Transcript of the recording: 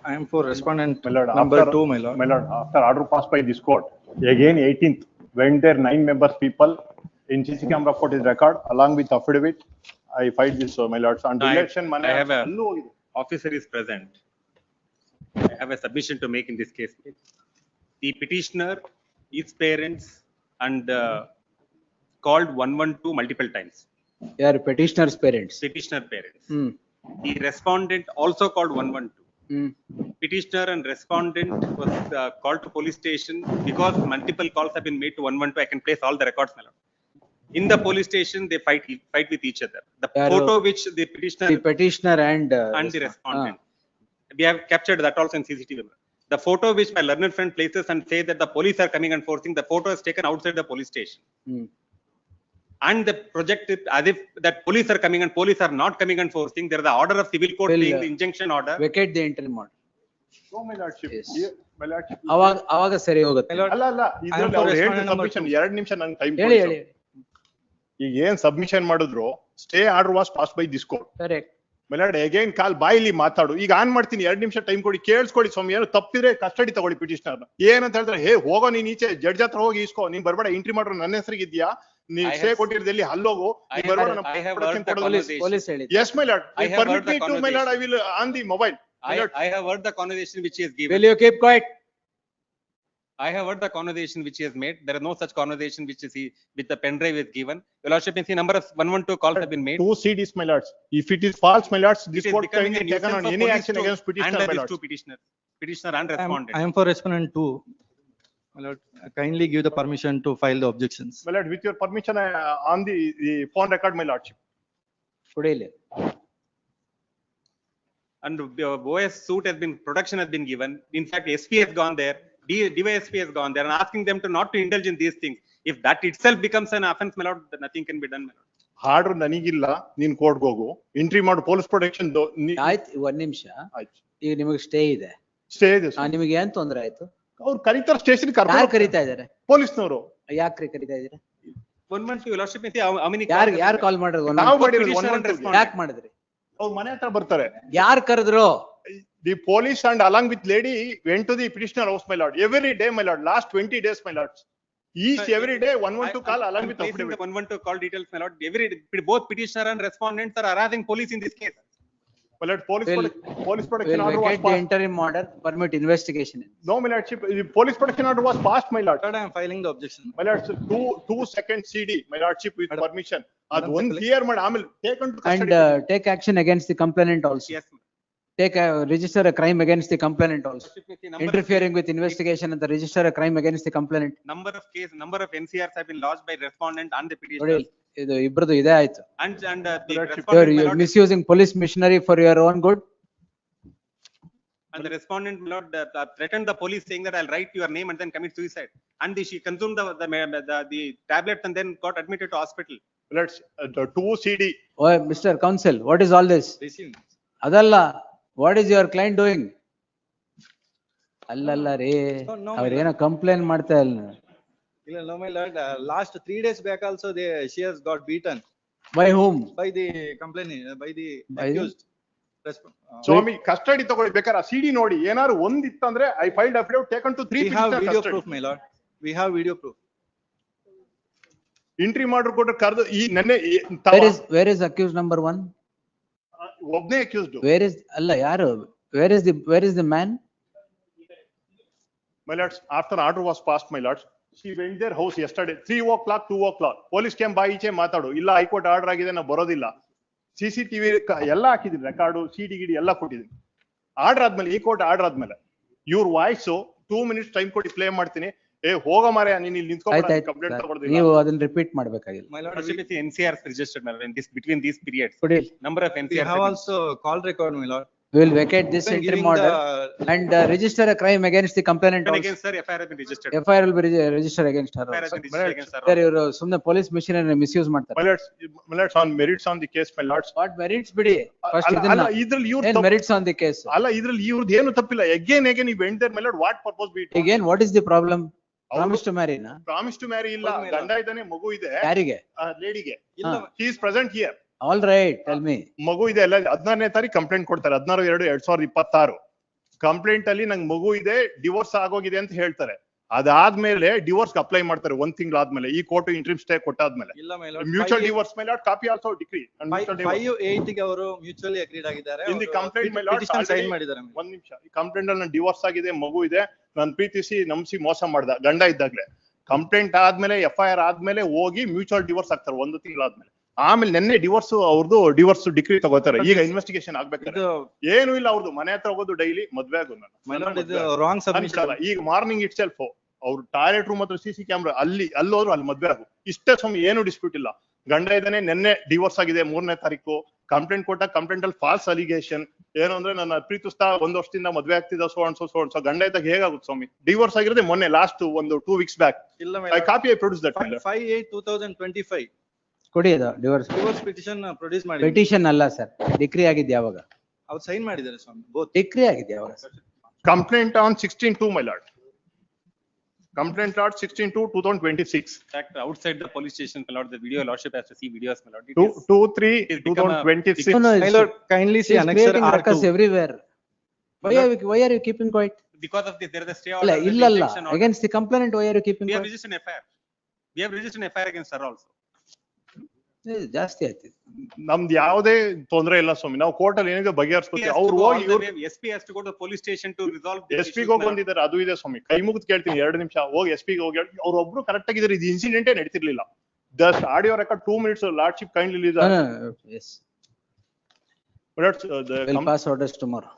I am for respondent My lord, number after, 2, my lord. My lord, after order passed by this court, again 18th, went there 9 members people in CC camera footage record along with affidavit. I filed this, my lords, on No, election. I have a officer is present. I have a submission to make in this case. The petitioner, his parents, and called 112 multiple times. They are petitioner's parents. Petitioner parents. Hmm. The respondent also called 112. Hmm. Petitioner and respondent was called to police station because multiple calls have been made to 112. I can place all the records, my lord. In the police station, they fight with each other. The Yaru- photo which the petitioner The petitioner and the respondent, we have captured that also in CCTV. The photo which my learned friend places and say that the police are coming and forcing, the photo is taken outside the police station. Hmm. And the project is as if that police are coming and police are not coming and forcing. There is the order of civil court Will, saying the injunction order. vacate the interim order. No, my lordship. Yes. Here, my lordship. ಅವಾಗ ಸರಿ ಹೋಗುತ್ತೆ. My lord, ಅಲ್ಲ ಅಲ್ಲ I am ಇದ್ರಲ್ಲಿ for ಅವ್ರು ಹೇಳಿದ respondent number submission 2. 2 ನಿಮಿಷ ನಂಗೆ ಟೈಮ್ ಹೇಳಿ ಹೇಳಿ. ಈಗ ಏನ್ ಸಬ್ಮಿಷನ್ ಮಾಡಿದ್ರು stay order was pass by this court. Correct. My lord, again ಕಾಲ್ ಬಾಯಿಲಿ ಮಾತಾಡು. ಈಗ ಆನ್ ಮಾಡ್ತೀನಿ 2 ನಿಮಿಷ ಟೈಮ್ ಕೊಡಿ, ಕೇಳಿಸ್ಕೊಳ್ಳಿ ಸ್ವಾಮಿ. ಏನು ತಪ್ಪಿದ್ರೆ ಕಸ್ಟಡಿ ತಗೊಳ್ಳಿ ಪಿಟಿಷನರ್. ಏನಂತ ಹೇಳಿದ್ರೆ ಹೇ ಹೋಗೋ ನೀನ್ ಈಚೆ ಜಡ್ಜ್ ಹತ್ರ ಹೋಗಿ ಇಸ್ಕೋ, ನೀನ್ ಬರ್ಬೇಡ, ಎಂಟ್ರಿ ಮಾಡ್ರು ನನ್ನ ಹೆಸರಿಗೆ ಇದೆಯಾ, ನೀನ್ I ಸ್ಟೇ have- ಕೊಟ್ಟಿರೋದಲ್ಲಿ ಅಲ್ಲೋಗು, I ನೀನ್ have ಬರ್ಬೇಡ, heard- ನಮ್ಮ I have protection heard the ಕೊಡೋದು. conversation. ಪೊಲೀಸ್ ಹೇಳಿ. Yes, my lord. I have Permit heard the me to, my lord, I will on the mobile. My lord. I have heard the conversation which he has given. Will you keep quiet? I have heard the conversation which he has made. There is no such conversation which is he with the pen drive is given. Your lordship, you see number of 112 calls have been made. 2 CDs, my lords. If it is false, my lords, this It is court becoming can a be taken nuisance on for any police action to against petitioner, handle my these lords. two petitioner and I respondent. am for respondent 2. My lord, kindly give the permission to file the objections. My lord, with your permission, on the phone record, my lordship. ಕುಡಿಲಿ. And OS suit has been, production has been given. In fact, SP has gone there, DYSP has gone there and asking them to not to indulge in these things. If that itself becomes an offense, my lord, then nothing can be done, my lord. Order ನನಗಿಲ್ಲ, ನೀನ್ ಕೋರ್ಟ್ಗೆ ಹೋಗು, entry ಮಾಡು, police protection ಆಯ್ತು, ಒಂದ್ ನಿಮಿಷ. ಆಯ್ತು. ಈಗ ನಿಮಗೆ ಸ್ಟೇ ಇದೆ. ಸ್ಟೇ ಇದೆ. ನಿಮಗೆ ಏನ್ ತೊಂದ್ರೆ ಆಯ್ತು? ಅವ್ರು ಕರೀತಾರೆ ಸ್ಟೇಷನ್, ಯಾರು ಕರೀತಾ ಇದಾರೆ? ಪೊಲೀಸ್ನವರು. ಯಾಕ್ರಿ ಕರೀತಾ ಇದ್ದೀರಾ? 112, your lordship, you see how many ಯಾರು ಕಾಲ್ ಮಾಡಿದ್ರು? ನಾವು ಮಾಡಿರೋದು petitioner and 112. respondent. ಯಾಕೆ ಮಾಡಿದ್ರಿ? ಅವ್ರ ಮನೆ ಹತ್ರ ಬರ್ತಾರೆ. ಯಾರು ಕರೆದ್ರು? The police and along with lady went to the petitioner house, my lord. Every day, my lord. Last 20 days, my lords. Each every day 112 call along with placing affidavit. the 112 call details, my lord. Both petitioner and respondents are harassing police in this case. My lord, police protection Will order was vacate the passed. interim order, permit investigation. No, my lordship, the police protection order was passed, my lord. Lord, I am filing the objection. My lord, 2 second CD, my lordship, with Madam- permission. Ad Madam one Secretary. clear, madam, amil taken to And custody. take action against the complainant also. Yes. Register a crime against the complainant also. Lordship, you see number of- Interfering with investigation and the register a crime against the complainant. Number of NCRs have been lodged by respondent and the ನೋಡಿ, petitioner. ಇದು ಇಬ್ರದು ಇದೇ ಆಯ್ತು. And the Lordship. respondent, my You're lord, misusing police machinery for your own good. and the respondent, my lord, threatened the police saying that I'll write your name and then commit suicide. And she consumed the tablets and then got admitted to hospital. Let's, the 2 CD. Oh, Mr. Counsel, what is all this? Receive. ಅದಲ್ಲ, what is your client doing? ಅಲ್ಲಲ್ಲ ರೀ, No, ಅವ್ರೇನೋ complaint ಮಾಡ್ತಾ ಇಲ್ಲ. No, my lord, last 3 days back also she has got beaten By whom? by the complainant, by the By the- accused. ಸ್ವಾಮಿ custody ತಗೊಳ್ಳಿ ಬೇಕಾದ್ರೆ ಆ ಸಿಡಿ ನೋಡಿ, ಏನಾದ್ರು ಒಂದ್ ಇತ್ತಂದ್ರೆ I filed affidavit taken to 3 We have petitioner video custody. proof, my lord. We have video proof. Entry ಮಾಡ್ರು ಕೊಟ್ರೆ ಕರೆದು ಈ ನೆನ್ನೆ Where is accused number 1? ಒಬ್ನೇ ಅಕ್ಯೂಸ್ಡ್. Where is, ಅಲ್ಲ ಯಾರು? Where is the man? My lords, after order was passed, my lords, she went their house yesterday, 3 o'clock, 2 o'clock. Police came by ಈಚೆ ಮಾತಾಡು, ಇಲ್ಲ ಹೈಕೋರ್ಟ್ ಆರ್ಡರ್ ಆಗಿದೆ ನಾ ಬರೋದಿಲ್ಲ. CCTV ಎಲ್ಲ ಹಾಕಿದೀನಿ, ರೆಕಾರ್ಡು, ಸಿಡಿ ಗಿಡಿ ಎಲ್ಲ ಕೊಟ್ಟಿದ್ದೀನಿ. ಆರ್ಡರ್ ಆದ್ಮೇಲೆ, ಈ ಕೋರ್ಟ್ ಆರ್ಡರ್ ಆದ್ಮೇಲೆ ಇವ್ರ ವಾಯ್ಸ್ 2 minutes ಟೈಮ್ ಕೊಟ್ಟು ಪ್ಲೇ ಮಾಡ್ತೀನಿ. ಹೋಗ ಮಾರ್ರೆ, ನೀನ್ ಇಲ್ಲಿ ನಿಂತ್ಕೊಂಡು ಕಂಪ್ಲೇಂಟ್ ತಗೊಳ್ದಿಲ್ಲ. ನೀವು ಅದನ್ನ repeat ಮಾಡ್ಬೇಕಾಗಿಲ್ಲ. My lord, Lordship, you see NCRs registered, my lord, in this, between these periods. ಕೊಡಿ. Number of we NCRs. have also call record, my lord. We will vacate this Even interim giving order the- and register a crime against the complainant also. Against her, FIR has been registered. FIR will be registered against her FIR has also. been registered against her. Sir, ಇವರು ಸುಮ್ನೆ police machinery misuse ಮಾಡ್ತಾರೆ. My lords, on merits on the case, my lords. What merits ಬಿಡಿ. First ಅಲ್ಲ, ಇದನ್ನ, ಇದ್ರಲ್ಲಿ ಏನ್ ಇವ್ರ merits on the case? ಅಲ್ಲ, ಇದ್ರಲ್ಲಿ ಇವ್ರದ್ದು ಏನು ತಪ್ಪಿಲ್ಲ. Again you went there, my lord, what purpose be it? Again, what is the problem? ಅವ್ರು- Promise to marry na? Promise to marry ಇಲ್ಲ, ಹೌದು, ಗಂಡ ಇದ್ದಾನೆ, ಮಗು ಇದೆ, ಯಾರಿಗೆ? ಲೇಡಿಗೆ. ಇಲ್ಲ, He is present here. All right, tell me. ಮಗು ಇದೆ, ಎಲ್ಲ 16ನೇ ತಾರೀಕು ಕಂಪ್ಲೇಂಟ್ ಕೊಡ್ತಾರೆ, 16/2/2026. ಕಂಪ್ಲೇಂಟ್ ಅಲ್ಲಿ ನಂಗೆ ಮಗು ಇದೆ, ಡಿವೋರ್ಸ್ ಆಗೋಗಿದೆ ಅಂತ ಹೇಳ್ತಾರೆ. ಅದಾದ್ಮೇಲೆ ಡಿವೋರ್ಸ್ ಅಪ್ಲೈ ಮಾಡ್ತಾರೆ 1 ತಿಂಗಳಾದ್ಮೇಲೆ, ಈ ಕೋರ್ಟ್ ಇಂಟ್ರಿಮ್ ಸ್ಟೇ ಕೊಟ್ಟಾದ್ಮೇಲೆ. ಇಲ್ಲ my lord, mutual divorce my lord, copy also decree. 5/8 ಗೆ ಅವರು ಮ್ಯೂಚುವಲಿ ಅಗ್ರೀಡ್ ಆಗಿದ್ದಾರೆ. In the complaint, my lord, petition sign already- ಮಾಡಿದ್ದಾರೆ. ಒಂದ್ ನಿಮಿಷ, ಈ ಕಂಪ್ಲೇಂಟ್ ಅಲ್ಲಿ ಡಿವೋರ್ಸ್ ಆಗಿದೆ, ಮಗು ಇದೆ, ನಾನು ಪ್ರೀತಿಸಿ ನಂಬಿಸಿ ಮೋಸ ಮಾಡ್ದ ಗಂಡ ಇದ್ದಾಗ್ಲೆ. ಕಂಪ್ಲೇಂಟ್ ಆದ್ಮೇಲೆ FIR ಆದ್ಮೇಲೆ ಹೋಗಿ ಮ್ಯೂಚುವಲ್ ಡಿವೋರ್ಸ್ ಆಗ್ತಾರೆ 1 ತಿಂಗಳಾದ್ಮೇಲೆ. ಆಮೇಲೆ ನೆನ್ನೆ ಡಿವೋರ್ಸ್ ಅವ್ರದ್ದು ಡಿವೋರ್ಸ್ ಡಿಗ್ರಿ ತಗೋತಾರೆ. ಈಗ ಇನ್ವೆಸ್ಟಿಗೇಷನ್ ಆಗ್ಬೇಕಾದ್ರೆ ಇದು ಏನು ಇಲ್ಲ, ಅವ್ರದ್ದು ಮನೆ ಹತ್ರ ಹೋಗೋದು ಡೈಲಿ, ಮದ್ವೆ ಆಗೋದು. my lord, ಇದು ರಾಂಗ್ ಸಬ್ಮಿಷನ್. ಈಗ ಮಾರ್ನಿಂಗ್ ಇಟ್ ಸೆಲ್ಫ್ ಅವ್ರು ಟಾಯ್ಲೆಟ್ ರೂಮ್ ಹತ್ರ CC ಕ್ಯಾಮ್ರಾ ಅಲ್ಲೋದ್ರು ಅಲ್ಲಿ ಮದ್ವೆ ಆಗು. ಇಷ್ಟೇ ಸ್ವಾಮಿ, ಏನು ಡಿಸ್ಪ್ಯೂಟ್ ಇಲ್ಲ. ಗಂಡ ಇದ್ದಾನೆ, ನೆನ್ನೆ ಡಿವೋರ್ಸ್ ಆಗಿದೆ 3ನೇ ತಾರೀಕು. ಕಂಪ್ಲೇಂಟ್ ಕೊಟ್ಟ, ಕಂಪ್ಲೇಂಟ್ ಅಲ್ಲಿ ಫಾಲ್ಸ್ ಅಲಿಗೇಷನ್ ಏನು ಅಂದ್ರೆ ನನ್ನ ಪ್ರೀತಿಸ್ತಾ 1 ವರ್ಷದಿಂದ ಮದ್ವೆ ಆಗ್ತಿದ್ದ ಸೋ ಗಂಡ ಇದ್ದಾಗ ಹೇಗಾಗುತ್ತೆ ಸ್ವಾಮಿ? ಡಿವೋರ್ಸ್ ಆಗಿರೋದೇ ಮೊನ್ನೆ, ಲಾಸ್ಟ್ ಒಂದು 2 weeks ಬ್ಯಾಕ್. ಇಲ್ಲ my I lord, copy I produce that. 5/8/2025 ಕೊಡಿ ಅದು ಡಿವೋರ್ಸ್. ಡಿವೋರ್ಸ್ ಪಿಟಿಷನ್ ಪ್ರೊಡ್ಯೂಸ್ ಮಾಡಿ. ಪಿಟಿಷನ್ ಅಲ್ಲ ಸರ್, ಡಿಕ್ರಿ ಆಗಿದೆ ಯಾವಾಗ? ಅವ್ರು ಸೈನ್ ಮಾಡಿದ್ದಾರೆ ಸ್ವಾಮಿ, ಬೋತ್. ಡಿಕ್ರಿ ಆಗಿದೆ ಯಾವಾಗ? Complaint on 16/2 my lord. Complaint Lord 16/2/2026. Fact, outside the police station, my lord, the video lordship has to see videos, my lord. It 2/3/2026. No, no, My lord, kindly see She's annexure creating ruckus R2. everywhere. Why are you keeping quiet? Because of this, there is a stay ಇಲ್ಲ order. there is ಇಲ್ಲ ಅಲ್ಲ, injunction order. against the complainant, why are you keeping We have quiet? registered an FIR. We have registered an FIR against her also. ಏ, ಜಾಸ್ತಿ ಆಯ್ತು. ನಮ್ದು ಯಾವುದೇ ತೊಂದ್ರೆ ಇಲ್ಲ ಸ್ವಾಮಿ, ನಾವು ಕೋರ್ಟ್ ಅಲ್ಲಿ ಏನಿದೆ He ಬಗೆಹರಿಸ್ಕೊತೀವಿ. has to ಅವ್ರು go all ಹೋಗಿ the way. SP has to go to the police station to resolve the SP ಗೆ ಹೋಗಿ ಬಂದಿದ್ದಾರೆ, ಅದು ಇದೆ ಸ್ವಾಮಿ. ಕೈ ಮುಗಿದು ಕೇಳ್ತೀನಿ, 2 ನಿಮಿಷ ಹೋಗಿ SP ಗೆ ಹೋಗಿ ಹೇಳಿ. ಅವ್ರು ಒಬ್ರು ಕರೆಕ್ಟ್ ಆಗಿದ್ದಾರೆ, ಇದು ಇನ್ಸಿಡೆಂಟೇ ನಡೀತಿರ್ಲಿಲ್ಲ. Just audio record 2 minutes, lordship kindly release. No, no, yes, The we'll pass orders tomorrow.